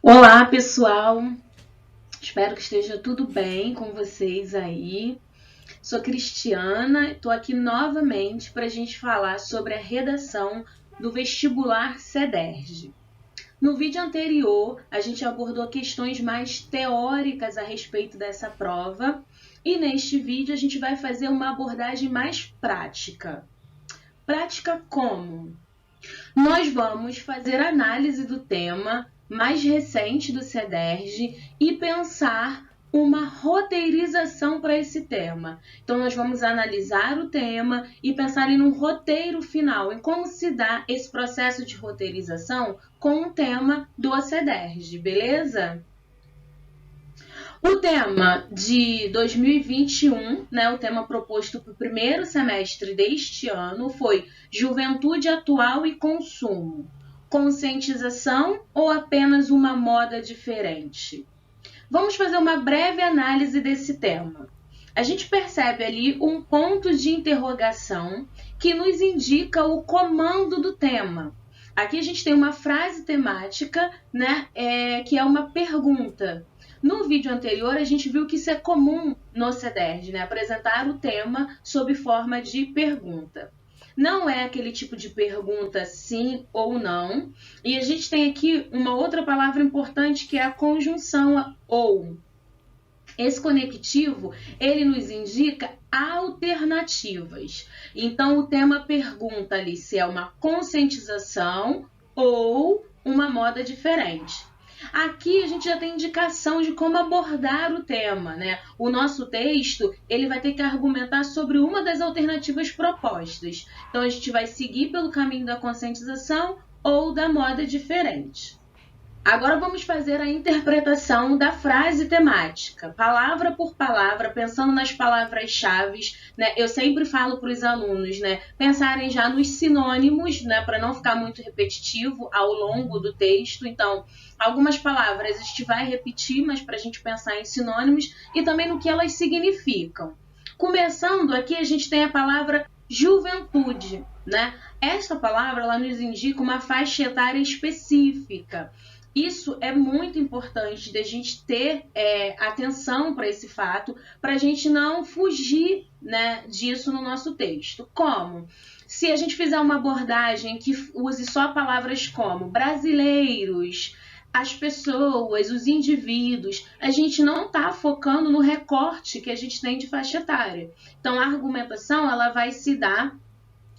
Olá, pessoal! Espero que esteja tudo bem com vocês aí. Sou Cristiana, estou aqui novamente para a gente falar sobre a redação do vestibular CEDERJ. No vídeo anterior, a gente abordou questões mais teóricas a respeito dessa prova e neste vídeo a gente vai fazer uma abordagem mais prática. Prática como? Nós vamos fazer análise do tema mais recente do CEDERJ e pensar uma roteirização para esse tema. Então, nós vamos analisar o tema e pensar em um roteiro final, em como se dá esse processo de roteirização com o tema do CEDERJ, beleza? O tema de 2021, né, o tema proposto para o primeiro semestre deste ano foi Juventude Atual e Consumo. Conscientização ou apenas uma moda diferente? Vamos fazer uma breve análise desse tema. A gente percebe ali um ponto de interrogação que nos indica o comando do tema. Aqui a gente tem uma frase temática, né, que é uma pergunta. No vídeo anterior, a gente viu que isso é comum no CEDERJ, né, apresentar o tema sob forma de pergunta. Não é aquele tipo de pergunta sim ou não. E a gente tem aqui uma outra palavra importante que é a conjunção ou. Esse conectivo, ele nos indica alternativas. Então, o tema pergunta ali se é uma conscientização ou uma moda diferente. Aqui a gente já tem indicação de como abordar o tema, né? O nosso texto, ele vai ter que argumentar sobre uma das alternativas propostas. Então, a gente vai seguir pelo caminho da conscientização ou da moda diferente. Agora vamos fazer a interpretação da frase temática, palavra por palavra, pensando nas palavras-chave, né? Eu sempre falo para os alunos, né, pensarem já nos sinônimos, né, para não ficar muito repetitivo ao longo do texto. Então, algumas palavras a gente vai repetir, mas para a gente pensar em sinônimos e também no que elas significam. Começando aqui, a gente tem a palavra juventude, né? Esta palavra ela nos indica uma faixa etária específica. Isso é muito importante de a gente ter atenção para esse fato, para a gente não fugir, né, disso no nosso texto. Como? Se a gente fizer uma abordagem que use só palavras como brasileiros, as pessoas, os indivíduos, a gente não está focando no recorte que a gente tem de faixa etária. Então, a argumentação ela vai se dar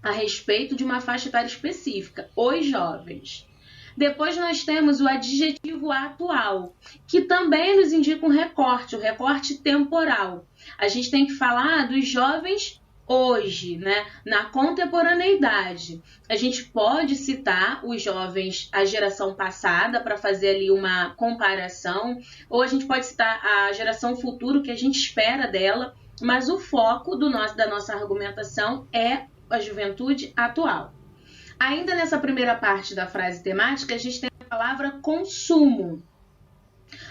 a respeito de uma faixa etária específica, os jovens. Depois nós temos o adjetivo atual, que também nos indica um recorte, o recorte temporal. A gente tem que falar dos jovens hoje, né? Na contemporaneidade. A gente pode citar os jovens, a geração passada, para fazer ali uma comparação, ou a gente pode citar a geração futuro, que a gente espera dela, mas o foco da nossa argumentação é a juventude atual. Ainda nessa primeira parte da frase temática, a gente tem a palavra consumo.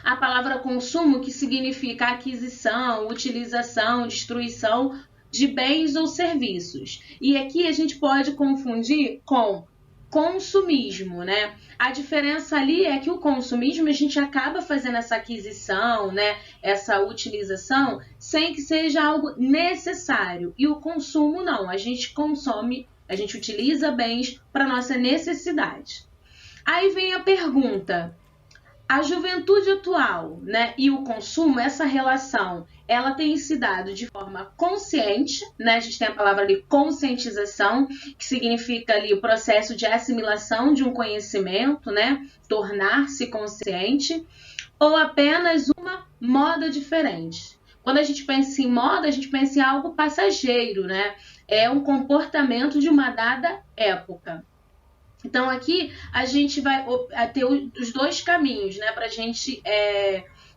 A palavra consumo que significa aquisição, utilização, destruição de bens ou serviços. E aqui a gente pode confundir com consumismo, né? A diferença ali é que o consumismo a gente acaba fazendo essa aquisição, né? Essa utilização sem que seja algo necessário. E o consumo não, a gente consome, a gente utiliza bens para nossa necessidade. Aí vem a pergunta: a juventude atual, né, e o consumo, essa relação, ela tem se dado de forma consciente, né? A gente tem a palavra ali conscientização, que significa ali o processo de assimilação de um conhecimento, né? Tornar-se consciente, ou apenas uma moda diferente. Quando a gente pensa em moda, a gente pensa em algo passageiro, né? É um comportamento de uma dada época. Então, aqui a gente vai ter os dois caminhos, né, para a gente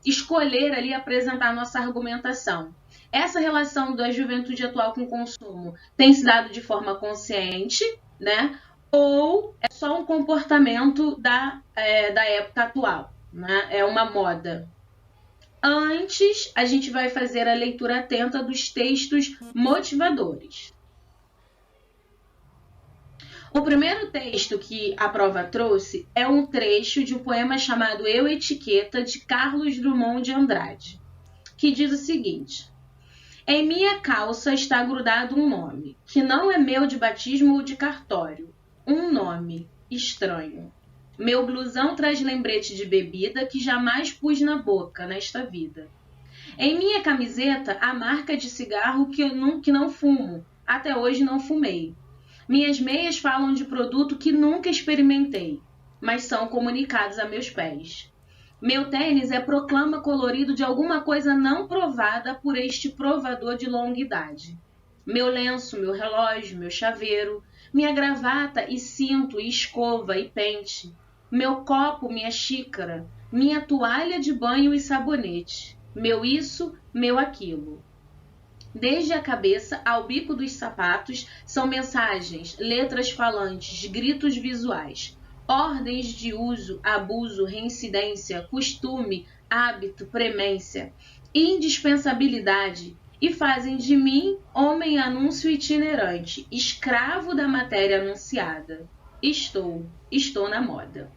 escolher ali apresentar a nossa argumentação. Essa relação da juventude atual com o consumo tem se dado de forma consciente, né, ou é só um comportamento da época atual, né, é uma moda. Antes, a gente vai fazer a leitura atenta dos textos motivadores. O primeiro texto que a prova trouxe é um trecho de um poema chamado Eu, Etiqueta, de Carlos Drummond de Andrade, que diz o seguinte: em minha calça está grudado um nome, que não é meu de batismo ou de cartório. Um nome estranho. Meu blusão traz lembrete de bebida que jamais pus na boca nesta vida. Em minha camiseta há marca de cigarro que não fumo, até hoje não fumei. Minhas meias falam de produto que nunca experimentei, mas são comunicados a meus pés. Meu tênis é proclama colorido de alguma coisa não provada por este provador de longa idade. Meu lenço, meu relógio, meu chaveiro, minha gravata e cinto e escova e pente, meu copo, minha xícara, minha toalha de banho e sabonete, meu isso, meu aquilo. Desde a cabeça ao bico dos sapatos são mensagens, letras falantes, gritos visuais, ordens de uso, abuso, reincidência, costume, hábito, premência, indispensabilidade, e fazem de mim homem anúncio itinerante, escravo da matéria anunciada. Estou na moda.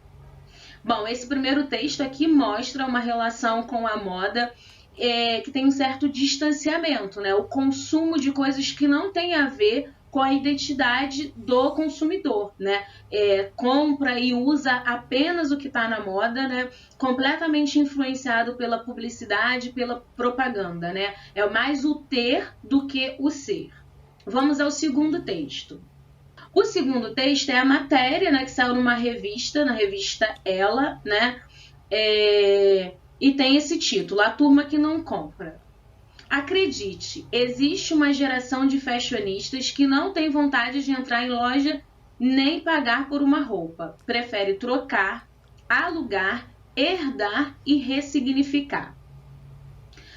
Bom, esse primeiro texto aqui mostra uma relação com a moda que tem um certo distanciamento, né? O consumo de coisas que não tem a ver com a identidade do consumidor, né? Compra e usa apenas o que está na moda, né? Completamente influenciado pela publicidade, pela propaganda, né? É mais o ter do que o ser. Vamos ao segundo texto. O segundo texto é a matéria, né, que saiu numa revista, na revista Ela, né? E tem esse título, A Turma que Não Compra. Acredite, existe uma geração de fashionistas que não tem vontade de entrar em loja nem pagar por uma roupa. Prefere trocar, alugar, herdar e ressignificar.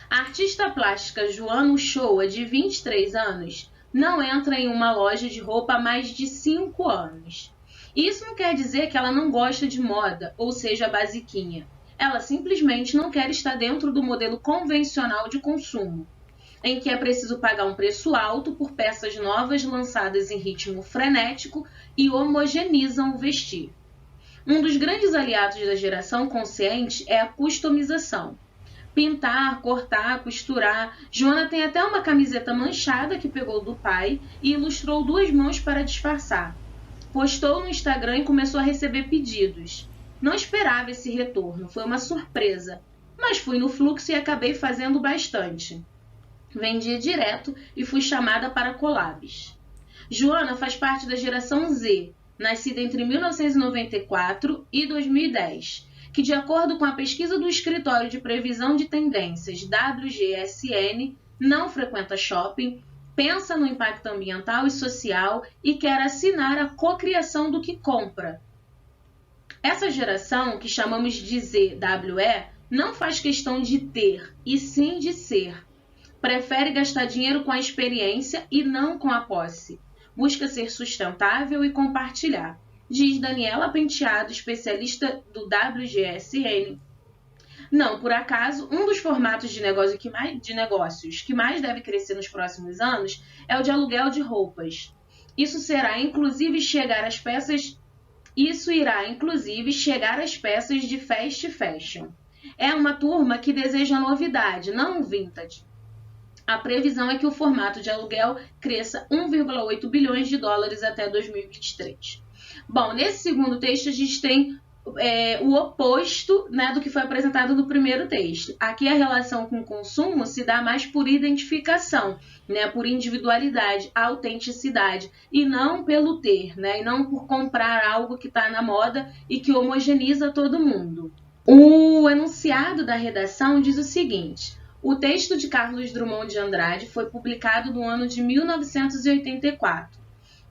A artista plástica Joana Uchoa, de 23 anos, não entra em uma loja de roupa há mais de 5 anos. Isso não quer dizer que ela não gosta de moda, ou seja, basiquinha. Ela simplesmente não quer estar dentro do modelo convencional de consumo, em que é preciso pagar um preço alto por peças novas lançadas em ritmo frenético e homogeneizam o vestir. Um dos grandes aliados da geração consciente é a customização. Pintar, cortar, costurar. Joana tem até uma camiseta manchada que pegou do pai e ilustrou 2 mãos para disfarçar. Postou no Instagram e começou a receber pedidos. Não esperava esse retorno, foi uma surpresa, mas fui no fluxo e acabei fazendo bastante. Vendia direto e fui chamada para collabs. Joana faz parte da geração Z, nascida entre 1994 e 2010, que, de acordo com a pesquisa do Escritório de Previsão de Tendências WGSN, não frequenta shopping, pensa no impacto ambiental e social e quer assinar a cocriação do que compra. Essa geração, que chamamos de ZWE, não faz questão de ter, e sim de ser. Prefere gastar dinheiro com a experiência e não com a posse. Busca ser sustentável e compartilhar, diz Daniela Penteado, especialista do WGSN. Não por acaso, um dos formatos de negócios que mais deve crescer nos próximos anos é o de aluguel de roupas. Isso irá inclusive chegar às peças de fast fashion. É uma turma que deseja novidade, não vintage. A previsão é que o formato de aluguel cresça 1,8 bilhões de dólares até 2023. Bom, nesse segundo texto a gente tem o oposto, né, do que foi apresentado no primeiro texto. Aqui a relação com o consumo se dá mais por identificação, né, por individualidade, autenticidade, e não pelo ter, né, e não por comprar algo que está na moda e que homogeneiza todo mundo. O enunciado da redação diz o seguinte: o texto de Carlos Drummond de Andrade foi publicado no ano de 1984.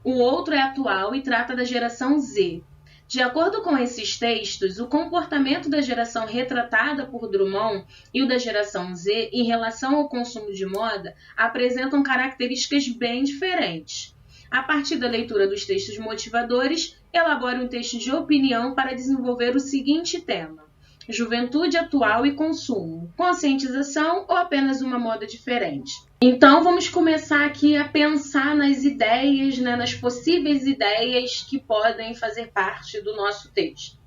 O outro é atual e trata da geração Z. De acordo com esses textos, o comportamento da geração retratada por Drummond e o da geração Z em relação ao consumo de moda apresentam características bem diferentes. A partir da leitura dos textos motivadores, elabore um texto de opinião para desenvolver o seguinte tema: juventude atual e consumo, conscientização ou apenas uma moda diferente? Então vamos começar aqui a pensar nas ideias, né, nas possíveis ideias que podem fazer parte do nosso texto.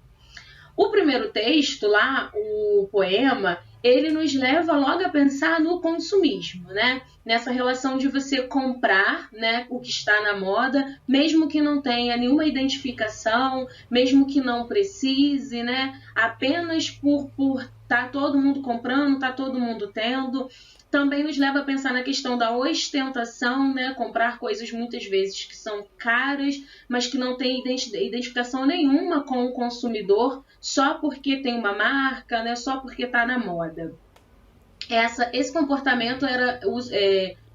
O primeiro texto lá, o poema, ele nos leva logo a pensar no consumismo, né? Nessa relação de você comprar, né, o que está na moda, mesmo que não tenha nenhuma identificação, mesmo que não precise, né? Apenas por tá todo mundo comprando, tá todo mundo tendo. Também nos leva a pensar na questão da ostentação, né? Comprar coisas muitas vezes que são caras, mas que não têm identificação nenhuma com o consumidor, só porque tem uma marca, né? Só porque está na moda. Esse comportamento era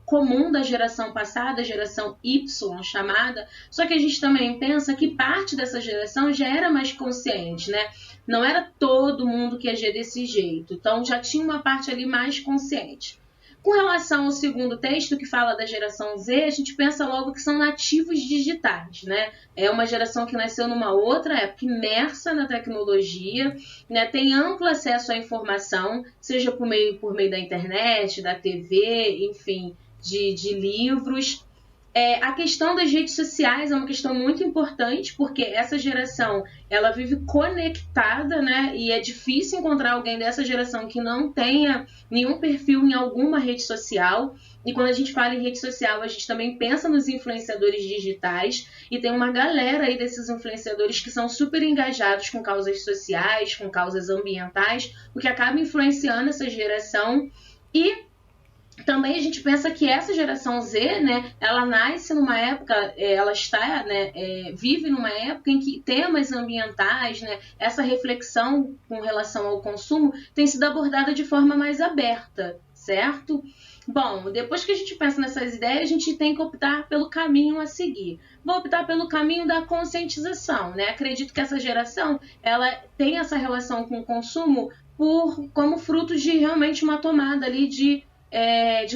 comum da geração passada, a geração Y chamada, só que a gente também pensa que parte dessa geração já era mais consciente, né? Não era todo mundo que agia desse jeito, então já tinha uma parte ali mais consciente. Com relação ao segundo texto, que fala da geração Z, a gente pensa logo que são nativos digitais, né? É uma geração que nasceu numa outra época, imersa na tecnologia, né? Tem amplo acesso à informação, seja por meio da internet, da TV, enfim, de livros. A questão das redes sociais é uma questão muito importante, porque essa geração ela vive conectada, né? E é difícil encontrar alguém dessa geração que não tenha nenhum perfil em alguma rede social. E quando a gente fala em rede social, a gente também pensa nos influenciadores digitais. E tem uma galera aí desses influenciadores que são super engajados com causas sociais, com causas ambientais, o que acaba influenciando essa geração. E também a gente pensa que essa geração Z, né, ela nasce numa época, ela está, né, vive numa época em que temas ambientais, né, essa reflexão com relação ao consumo tem sido abordada de forma mais aberta, certo? Bom, depois que a gente pensa nessas ideias, a gente tem que optar pelo caminho a seguir. Vou optar pelo caminho da conscientização, né? Acredito que essa geração, ela tem essa relação com o consumo como fruto de realmente uma tomada ali de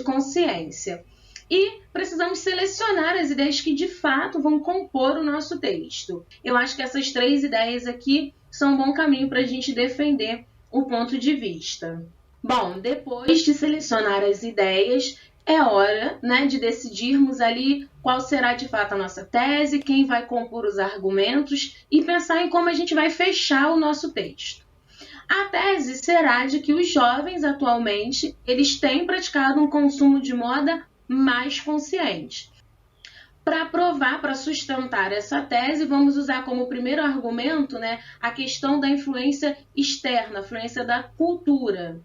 consciência. E precisamos selecionar as ideias que de fato vão compor o nosso texto. Eu acho que essas 3 ideias aqui são um bom caminho para a gente defender o ponto de vista. Bom, depois de selecionar as ideias, é hora, né, de decidirmos ali qual será de fato a nossa tese, quem vai compor os argumentos e pensar em como a gente vai fechar o nosso texto. A tese será de que os jovens atualmente eles têm praticado um consumo de moda mais consciente. Para provar, para sustentar essa tese, vamos usar como primeiro argumento, né, a questão da influência externa, a influência da cultura.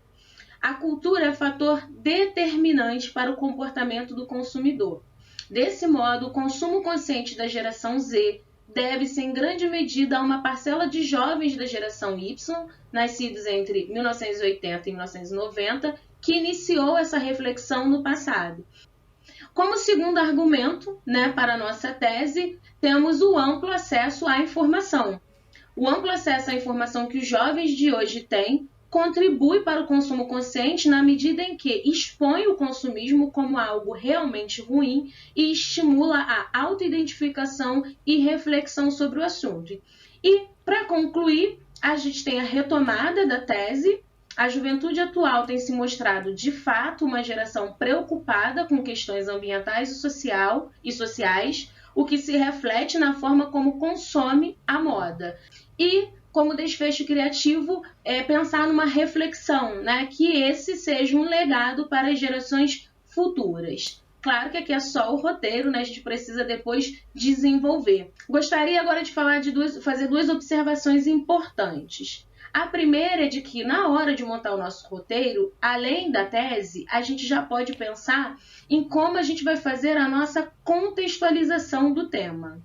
A cultura é fator determinante para o comportamento do consumidor. Desse modo, o consumo consciente da geração Z deve-se em grande medida a uma parcela de jovens da geração Y, nascidos entre 1980 e 1990, que iniciou essa reflexão no passado. Como segundo argumento, né, para a nossa tese, temos o amplo acesso à informação. O amplo acesso à informação que os jovens de hoje têm contribui para o consumo consciente na medida em que expõe o consumismo como algo realmente ruim e estimula a autoidentificação e reflexão sobre o assunto. E, para concluir, a gente tem a retomada da tese. A juventude atual tem se mostrado, de fato, uma geração preocupada com questões ambientais e sociais, o que se reflete na forma como consome a moda. E como desfecho criativo, pensar numa reflexão, né? Que esse seja um legado para as gerações futuras. Claro que aqui é só o roteiro, né? A gente precisa depois desenvolver. Gostaria agora de fazer 2 observações importantes. A primeira é de que, na hora de montar o nosso roteiro, além da tese, a gente já pode pensar em como a gente vai fazer a nossa contextualização do tema.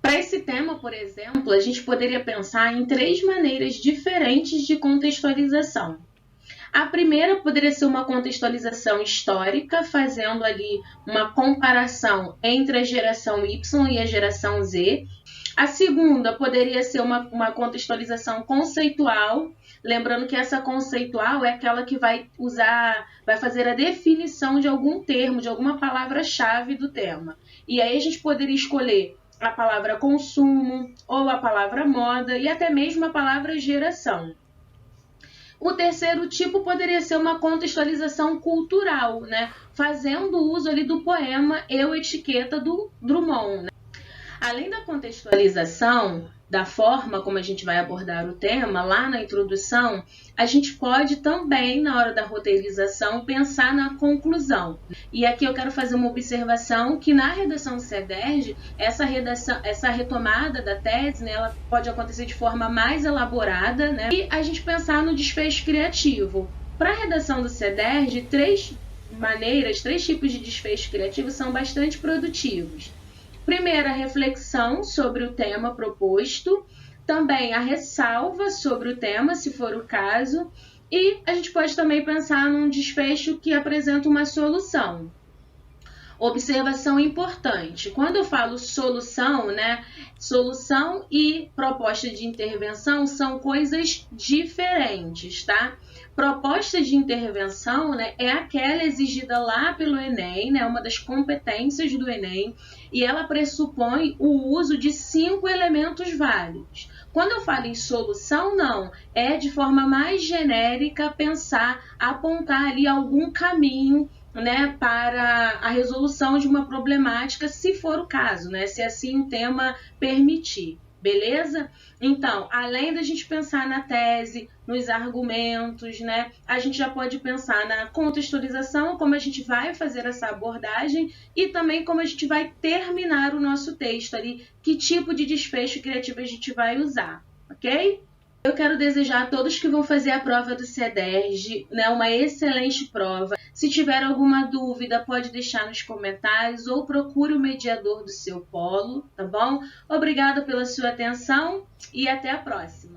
Para esse tema, por exemplo, a gente poderia pensar em 3 maneiras diferentes de contextualização. A primeira poderia ser uma contextualização histórica, fazendo ali uma comparação entre a geração Y e a geração Z. A segunda poderia ser uma contextualização conceitual, lembrando que essa conceitual é aquela que vai fazer a definição de algum termo, de alguma palavra-chave do tema. E aí a gente poderia escolher a palavra consumo, ou a palavra moda e até mesmo a palavra geração. O terceiro tipo poderia ser uma contextualização cultural, né? Fazendo uso ali do poema Eu, Etiqueta, do Drummond, né? Além da contextualização, da forma como a gente vai abordar o tema, lá na introdução, a gente pode também, na hora da roteirização, pensar na conclusão. E aqui eu quero fazer uma observação que na redação do CEDERJ, essa retomada da tese, né, ela pode acontecer de forma mais elaborada, né, e a gente pensar no desfecho criativo. Para a redação do CEDERJ, três tipos de desfecho criativo são bastante produtivos. Primeiro, a reflexão sobre o tema proposto, também a ressalva sobre o tema, se for o caso, e a gente pode também pensar num desfecho que apresenta uma solução. Observação importante. Quando eu falo solução, né? Solução e proposta de intervenção são coisas diferentes, tá? Proposta de intervenção, né, é aquela exigida lá pelo Enem, né, uma das competências do Enem, e ela pressupõe o uso de 5 elementos válidos. Quando eu falo em solução, não, é de forma mais genérica pensar, apontar ali algum caminho, né, para a resolução de uma problemática, se for o caso, né, se assim o tema permitir. Beleza? Então, além da gente pensar na tese, nos argumentos, né, a gente já pode pensar na contextualização, como a gente vai fazer essa abordagem e também como a gente vai terminar o nosso texto ali, que tipo de desfecho criativo a gente vai usar, ok? Eu quero desejar a todos que vão fazer a prova do CEDERJ, né, uma excelente prova. Se tiver alguma dúvida, pode deixar nos comentários ou procure o mediador do seu polo, tá bom? Obrigada pela sua atenção e até a próxima!